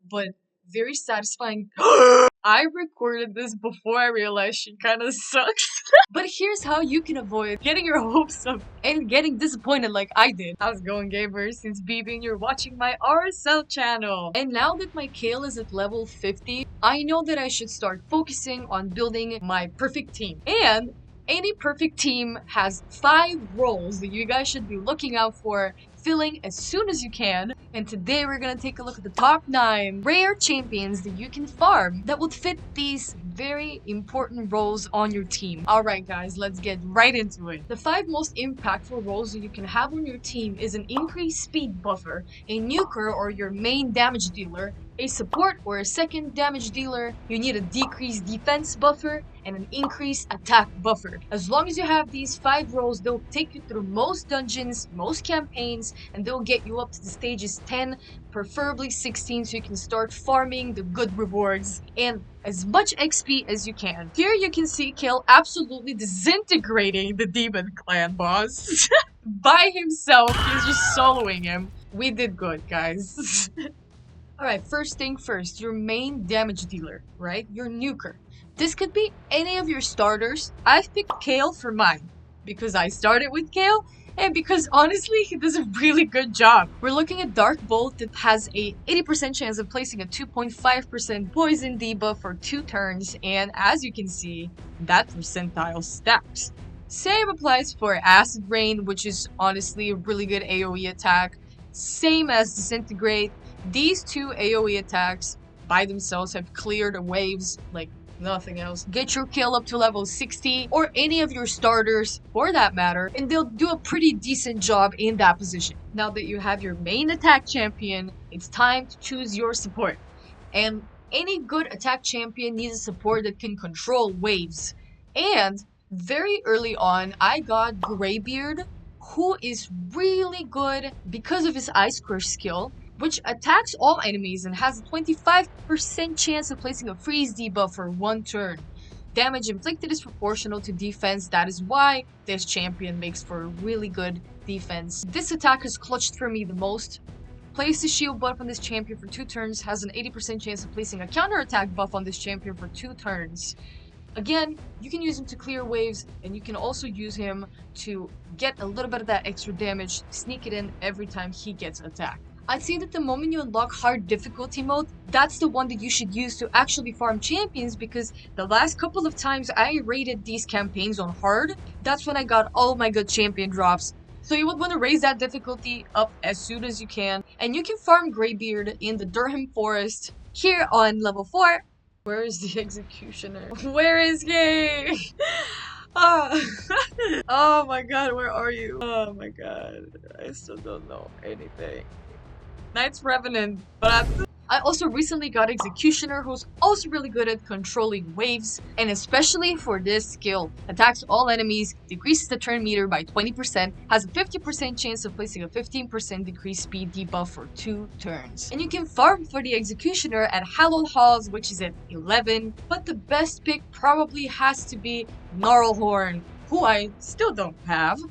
but very satisfying. I recorded this before I realized she kind of sucks. But here's how you can avoid getting your hopes up and getting disappointed like I did. How's it going, gamers? Since being you're watching my RSL channel. And now that my Kale is at level 50, I know that I should start focusing on building my perfect team. And any perfect team has 5 roles that you guys should be looking out for filling as soon as you can. And today we're gonna take a look at the top 9 rare champions that you can farm that would fit these very important roles on your team. Alright guys, let's get right into it. The 5 most impactful roles that you can have on your team is an increased speed buffer, a nuker or your main damage dealer, a support or a second damage dealer, you need a decreased defense buffer, and an increased attack buffer. As long as you have these 5 roles, they'll take you through most dungeons, most campaigns, and they'll get you up to the stages 10, preferably 16, so you can start farming the good rewards and as much XP as you can. Here you can see Kale absolutely disintegrating the Demon Clan boss. By himself, he's just soloing him. We did good, guys. Alright, first thing first, your main damage dealer, right? Your nuker. This could be any of your starters. I've picked Kale for mine because I started with Kale and because honestly, he does a really good job. We're looking at Dark Bolt that has a 80% chance of placing a 2.5% poison debuff for 2 turns, and as you can see, that percentile stacks. Same applies for Acid Rain, which is honestly a really good AoE attack. Same as Disintegrate. These 2 AoE attacks by themselves have cleared the waves like nothing else. Get your kill up to level 60 or any of your starters for that matter, and they'll do a pretty decent job in that position. Now that you have your main attack champion, it's time to choose your support. And any good attack champion needs a support that can control waves. And very early on, I got Greybeard, who is really good because of his Ice Crush skill, which attacks all enemies and has a 25% chance of placing a freeze debuff for 1 turn. Damage inflicted is proportional to defense, that is why this champion makes for a really good defense. This attack has clutched for me the most. Place the shield buff on this champion for 2 turns, has an 80% chance of placing a counterattack buff on this champion for 2 turns. Again, you can use him to clear waves, and you can also use him to get a little bit of that extra damage, sneak it in every time he gets attacked. I'd say that the moment you unlock hard difficulty mode, that's the one that you should use to actually farm champions, because the last couple of times I rated these campaigns on hard, that's when I got all my good champion drops. So you would want to raise that difficulty up as soon as you can, and you can farm Greybeard in the Durham Forest here on level 4. Where is the executioner? Where is he? Oh my god, where are you? Oh my god, I still don't know anything. Knight's Revenant, but I also recently got Executioner, who's also really good at controlling waves, and especially for this skill, attacks all enemies, decreases the turn meter by 20%, has a 50% chance of placing a 15% decreased speed debuff for 2 turns. And you can farm for the Executioner at Hallowed Halls, which is at 11, but the best pick probably has to be Gnarlhorn, who I still don't have.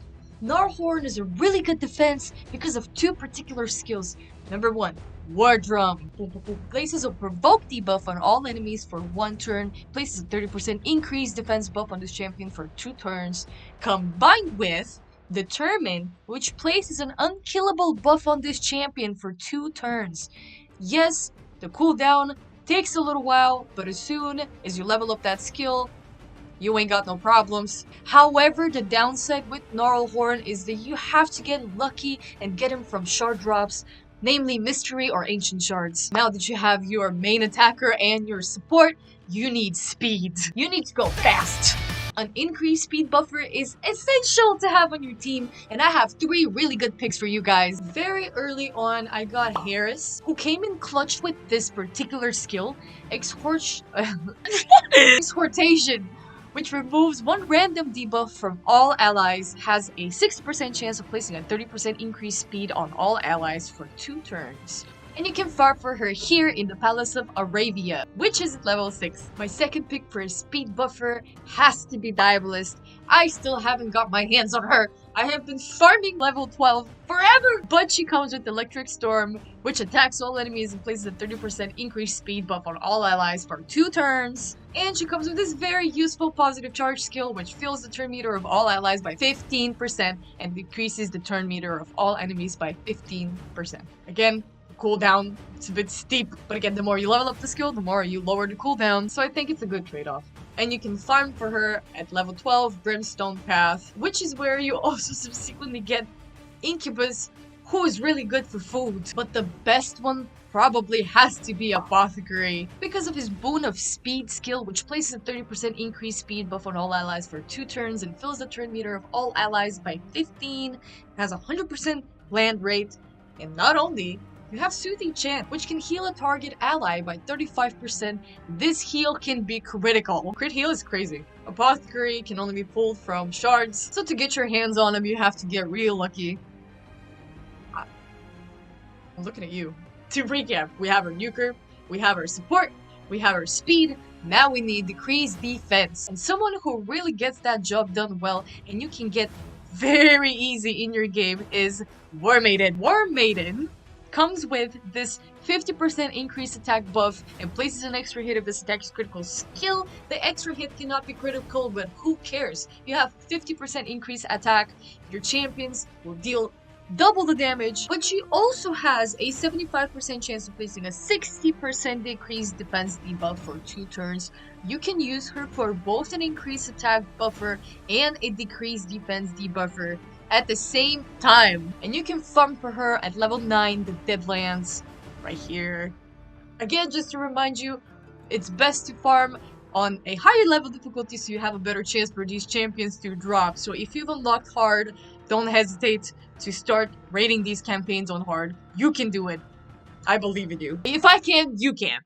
Gnarlhorn is a really good defense because of 2 particular skills. Number 1, War Drum. Places a provoke debuff on all enemies for 1 turn. Places a 30% increased defense buff on this champion for 2 turns. Combined with Determine, which places an unkillable buff on this champion for 2 turns. Yes, the cooldown takes a little while, but as soon as you level up that skill, you ain't got no problems. However, the downside with Gnarlhorn is that you have to get lucky and get him from shard drops, namely mystery or ancient shards. Now that you have your main attacker and your support, you need speed. You need to go fast. An increased speed buffer is essential to have on your team, and I have 3 really good picks for you guys. Very early on, I got Harris, who came in clutch with this particular skill, Exhortation, which removes 1 random debuff from all allies, has a 60% chance of placing a 30% increased speed on all allies for 2 turns. And you can farm for her here in the Palace of Arabia, which is at level 6. My second pick for a speed buffer has to be Diabolist. I still haven't got my hands on her. I have been farming level 12 forever! But she comes with Electric Storm, which attacks all enemies and places a 30% increased speed buff on all allies for 2 turns. And she comes with this very useful positive charge skill, which fills the turn meter of all allies by 15% and decreases the turn meter of all enemies by 15%. Again, cooldown, it's a bit steep, but again, the more you level up the skill, the more you lower the cooldown, so I think it's a good trade-off. And you can farm for her at level 12, Brimstone Path, which is where you also subsequently get Incubus, who is really good for food. But the best one probably has to be Apothecary, because of his boon of speed skill, which places a 30% increased speed buff on all allies for 2 turns and fills the turn meter of all allies by 15, has a 100% land rate, and not only you have Soothing Chant, which can heal a target ally by 35%. This heal can be critical. Crit heal is crazy. Apothecary can only be pulled from shards, so to get your hands on him, you have to get real lucky. I'm looking at you. To recap, we have our nuker, we have our support, we have our speed, now we need decreased defense. And someone who really gets that job done well, and you can get very easy in your game, is War Maiden. War Maiden comes with this 50% increased attack buff and places an extra hit if this attack is critical skill. The extra hit cannot be critical, but who cares? You have 50% increased attack, your champions will deal double the damage, but she also has a 75% chance of placing a 60% decreased defense debuff for 2 turns. You can use her for both an increased attack buffer and a decreased defense debuffer at the same time. And you can farm for her at level 9, the Deadlands, right here. Again, just to remind you, it's best to farm on a higher level difficulty so you have a better chance for these champions to drop. So if you've unlocked hard, don't hesitate to start raiding these campaigns on hard. You can do it. I believe in you. If I can, you can.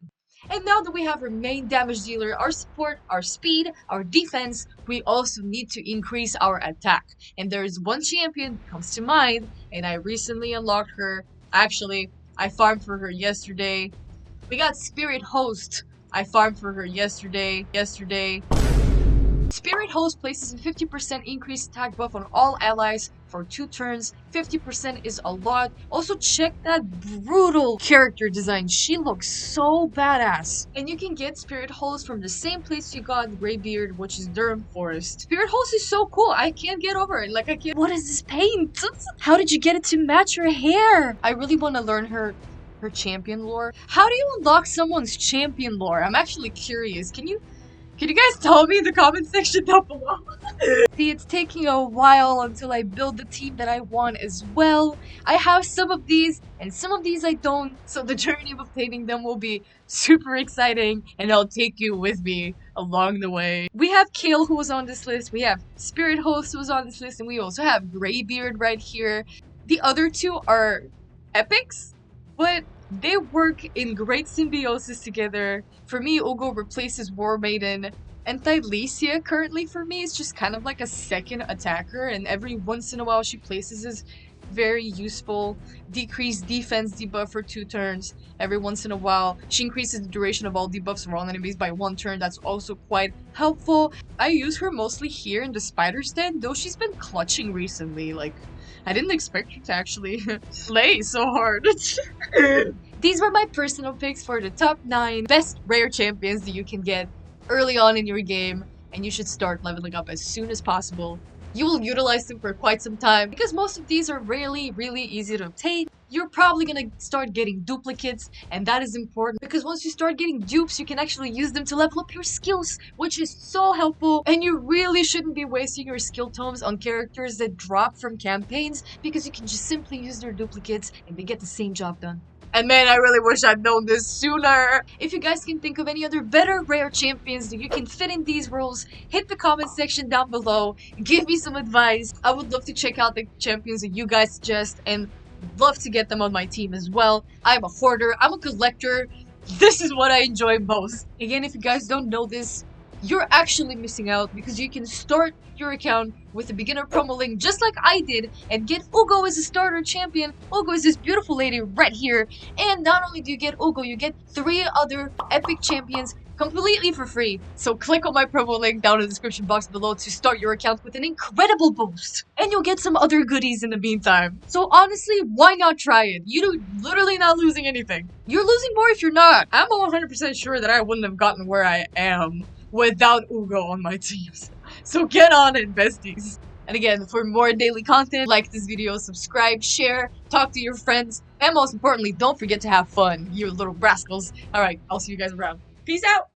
And now that we have our main damage dealer, our support, our speed, our defense, we also need to increase our attack. And there is one champion that comes to mind, and I recently unlocked her. Actually, I farmed for her yesterday. We got Spirit Host. I farmed for her yesterday. Spirit Host places a 50% increased attack buff on all allies for 2 turns. 50% is a lot. Also, check that brutal character design. She looks so badass. And you can get Spirit Host from the same place you got Greybeard, which is Durham Forest. Spirit Host is so cool. I can't get over it. Like, I can't. What is this paint? How did you get it to match your hair? I really want to learn her champion lore. How do you unlock someone's champion lore? I'm actually curious. Can you guys tell me in the comment section down below? See, it's taking a while until I build the team that I want as well. I have some of these, and some of these I don't. So the journey of obtaining them will be super exciting, and I'll take you with me along the way. We have Kale, who was on this list. We have Spirit Host, who was on this list. And we also have Greybeard right here. The other 2 are epics, but they work in great symbiosis together. For me, Ugo replaces War Maiden, and Thylesia currently for me is just kind of like a second attacker, and every once in a while she places is very useful. Decreased defense debuff for 2 turns. Every once in a while, she increases the duration of all debuffs for all enemies by 1 turn. That's also quite helpful. I use her mostly here in the spider stand, though she's been clutching recently. Like, I didn't expect her to actually slay so hard. These were my personal picks for the top 9 best rare champions that you can get early on in your game, and you should start leveling up as soon as possible. You will utilize them for quite some time because most of these are really easy to obtain. You're probably gonna start getting duplicates, and that is important because once you start getting dupes, you can actually use them to level up your skills, which is so helpful. And you really shouldn't be wasting your skill tomes on characters that drop from campaigns because you can just simply use their duplicates and they get the same job done. And man, I really wish I'd known this sooner. If you guys can think of any other better rare champions that you can fit in these roles, hit the comment section down below. Give me some advice. I would love to check out the champions that you guys suggest and love to get them on my team as well. I'm a hoarder. I'm a collector. This is what I enjoy most. Again, if you guys don't know this, you're actually missing out because you can start your account with a beginner promo link just like I did and get Ugo as a starter champion. Ugo is this beautiful lady right here. And not only do you get Ugo, you get 3 other epic champions completely for free. So click on my promo link down in the description box below to start your account with an incredible boost. And you'll get some other goodies in the meantime. So honestly, why not try it? You're literally not losing anything. You're losing more if you're not. I'm 100% sure that I wouldn't have gotten where I am without Ugo on my teams. So get on it, besties. And again, for more daily content, like this video, subscribe, share, talk to your friends, and most importantly, don't forget to have fun, you little rascals. Alright, I'll see you guys around. Peace out!